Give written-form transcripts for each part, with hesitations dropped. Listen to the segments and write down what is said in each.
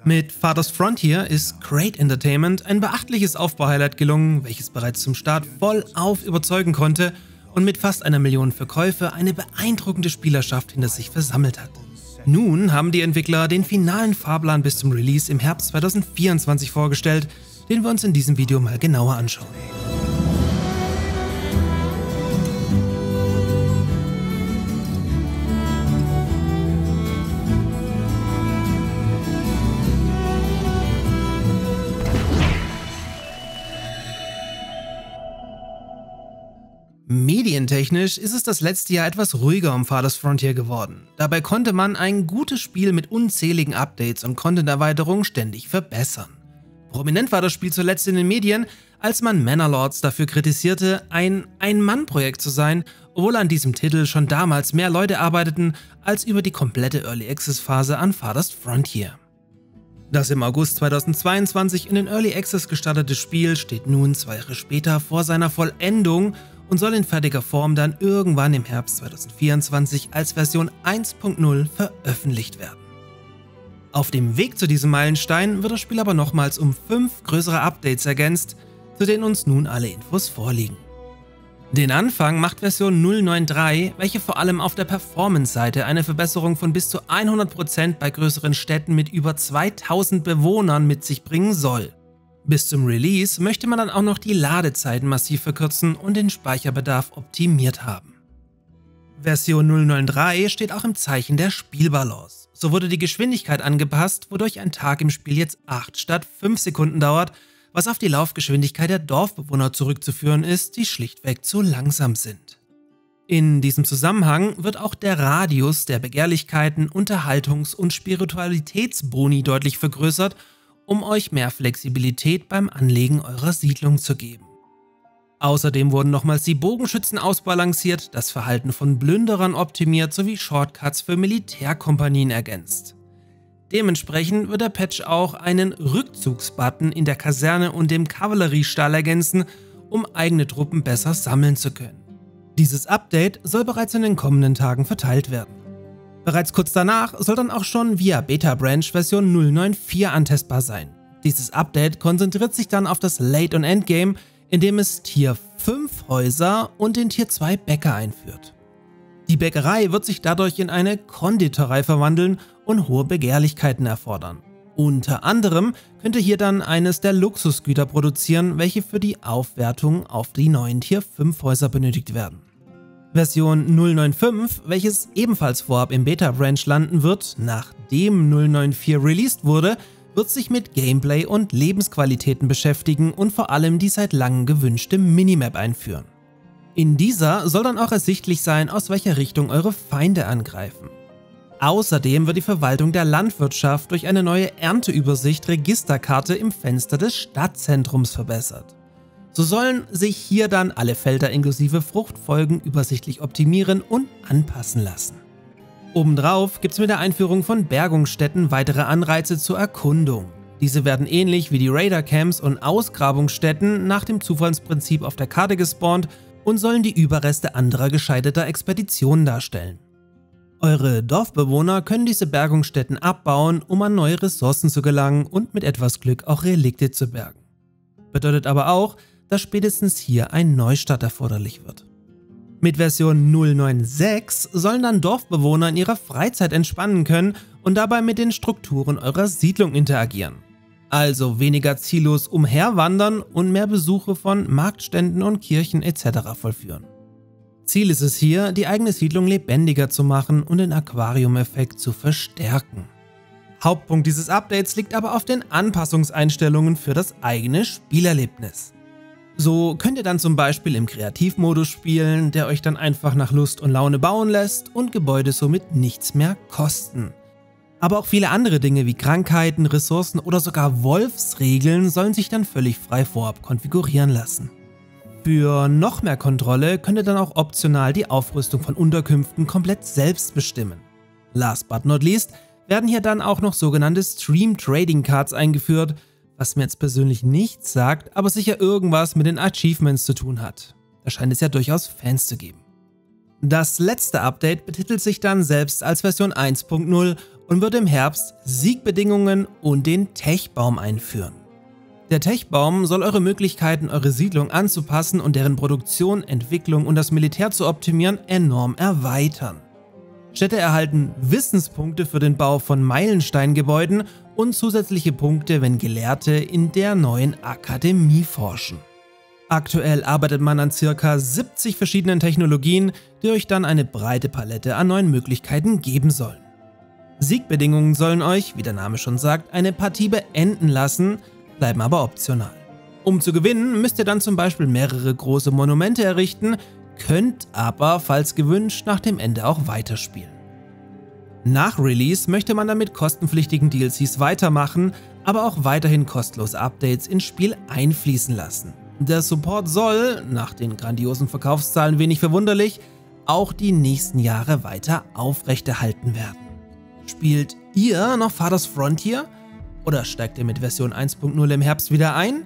Mit Father's Frontier ist Crate Entertainment ein beachtliches Aufbauhighlight gelungen, welches bereits zum Start vollauf überzeugen konnte und mit fast 1 Million Verkäufe eine beeindruckende Spielerschaft hinter sich versammelt hat. Nun haben die Entwickler den finalen Fahrplan bis zum Release im Herbst 2024 vorgestellt, den wir uns in diesem Video mal genauer anschauen. Medientechnisch ist es das letzte Jahr etwas ruhiger um Father's Frontier geworden. Dabei konnte man ein gutes Spiel mit unzähligen Updates und Content-Erweiterungen ständig verbessern. Prominent war das Spiel zuletzt in den Medien, als man Manor-Lords dafür kritisierte, ein Ein-Mann-Projekt zu sein, obwohl an diesem Titel schon damals mehr Leute arbeiteten, als über die komplette Early-Access-Phase an Father's Frontier. Das im August 2022 in den Early Access gestartete Spiel steht nun 2 Jahre später vor seiner Vollendung und soll in fertiger Form dann irgendwann im Herbst 2024 als Version 1.0 veröffentlicht werden. Auf dem Weg zu diesem Meilenstein wird das Spiel aber nochmals um 5 größere Updates ergänzt, zu denen uns nun alle Infos vorliegen. Den Anfang macht Version 0.9.3, welche vor allem auf der Performance-Seite eine Verbesserung von bis zu 100% bei größeren Städten mit über 2000 Bewohnern mit sich bringen soll. Bis zum Release möchte man dann auch noch die Ladezeiten massiv verkürzen und den Speicherbedarf optimiert haben. Version 0.9.3 steht auch im Zeichen der Spielbalance. So wurde die Geschwindigkeit angepasst, wodurch ein Tag im Spiel jetzt 8 statt 5 Sekunden dauert, was auf die Laufgeschwindigkeit der Dorfbewohner zurückzuführen ist, die schlichtweg zu langsam sind. In diesem Zusammenhang wird auch der Radius der Begehrlichkeiten, Unterhaltungs- und Spiritualitätsboni deutlich vergrößert, um euch mehr Flexibilität beim Anlegen eurer Siedlung zu geben. Außerdem wurden nochmals die Bogenschützen ausbalanciert, das Verhalten von Plünderern optimiert sowie Shortcuts für Militärkompanien ergänzt. Dementsprechend wird der Patch auch einen Rückzugsbutton in der Kaserne und dem Kavalleriestall ergänzen, um eigene Truppen besser sammeln zu können. Dieses Update soll bereits in den kommenden Tagen verteilt werden. Bereits kurz danach soll dann auch schon via Beta Branch Version 0.9.4 antestbar sein. Dieses Update konzentriert sich dann auf das Late- und Endgame, indem es Tier 5 Häuser und den Tier 2 Bäcker einführt. Die Bäckerei wird sich dadurch in eine Konditorei verwandeln und hohe Begehrlichkeiten erfordern. Unter anderem könnte hier dann eines der Luxusgüter produzieren, welche für die Aufwertung auf die neuen Tier 5 Häuser benötigt werden. Version 0.9.5, welches ebenfalls vorab im Beta-Branch landen wird, nachdem 0.9.4 released wurde, wird sich mit Gameplay und Lebensqualitäten beschäftigen und vor allem die seit langem gewünschte Minimap einführen. In dieser soll dann auch ersichtlich sein, aus welcher Richtung eure Feinde angreifen. Außerdem wird die Verwaltung der Landwirtschaft durch eine neue Ernteübersicht-Registerkarte im Fenster des Stadtzentrums verbessert. So sollen sich hier dann alle Felder inklusive Fruchtfolgen übersichtlich optimieren und anpassen lassen. Obendrauf gibt es mit der Einführung von Bergungsstätten weitere Anreize zur Erkundung. Diese werden ähnlich wie die Raider-Camps und Ausgrabungsstätten nach dem Zufallsprinzip auf der Karte gespawnt und sollen die Überreste anderer gescheiterter Expeditionen darstellen. Eure Dorfbewohner können diese Bergungsstätten abbauen, um an neue Ressourcen zu gelangen und mit etwas Glück auch Relikte zu bergen. Bedeutet aber auch, dass spätestens hier ein Neustart erforderlich wird. Mit Version 0.9.6 sollen dann Dorfbewohner in ihrer Freizeit entspannen können und dabei mit den Strukturen eurer Siedlung interagieren. Also weniger ziellos umherwandern und mehr Besuche von Marktständen und Kirchen etc. vollführen. Ziel ist es hier, die eigene Siedlung lebendiger zu machen und den Aquarium-Effekt zu verstärken. Hauptpunkt dieses Updates liegt aber auf den Anpassungseinstellungen für das eigene Spielerlebnis. So könnt ihr dann zum Beispiel im Kreativmodus spielen, der euch dann einfach nach Lust und Laune bauen lässt und Gebäude somit nichts mehr kosten. Aber auch viele andere Dinge wie Krankheiten, Ressourcen oder sogar Wolfsregeln sollen sich dann völlig frei vorab konfigurieren lassen. Für noch mehr Kontrolle könnt ihr dann auch optional die Aufrüstung von Unterkünften komplett selbst bestimmen. Last but not least werden hier dann auch noch sogenannte Stream Trading Cards eingeführt, was mir jetzt persönlich nichts sagt, aber sicher irgendwas mit den Achievements zu tun hat. Da scheint es ja durchaus Fans zu geben. Das letzte Update betitelt sich dann selbst als Version 1.0 und wird im Herbst Siegbedingungen und den Tech-Baum einführen. Der Tech-Baum soll eure Möglichkeiten, eure Siedlung anzupassen und deren Produktion, Entwicklung und das Militär zu optimieren, enorm erweitern. Städte erhalten Wissenspunkte für den Bau von Meilensteingebäuden und zusätzliche Punkte, wenn Gelehrte in der neuen Akademie forschen. Aktuell arbeitet man an ca. 70 verschiedenen Technologien, die euch dann eine breite Palette an neuen Möglichkeiten geben sollen. Siegbedingungen sollen euch, wie der Name schon sagt, eine Partie beenden lassen, bleiben aber optional. Um zu gewinnen, müsst ihr dann zum Beispiel mehrere große Monumente errichten, könnt aber, falls gewünscht, nach dem Ende auch weiterspielen. Nach Release möchte man dann mit kostenpflichtigen DLCs weitermachen, aber auch weiterhin kostenlose Updates ins Spiel einfließen lassen. Der Support soll, nach den grandiosen Verkaufszahlen wenig verwunderlich, auch die nächsten Jahre weiter aufrechterhalten werden. Spielt ihr noch Father's Frontier? Oder steigt ihr mit Version 1.0 im Herbst wieder ein?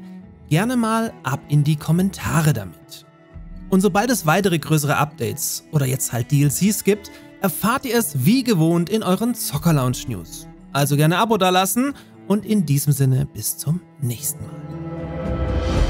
Gerne mal ab in die Kommentare damit. Und sobald es weitere größere Updates oder jetzt halt DLCs gibt, erfahrt ihr es wie gewohnt in euren Zocker Lounge News. Also gerne ein Abo dalassen und in diesem Sinne bis zum nächsten Mal.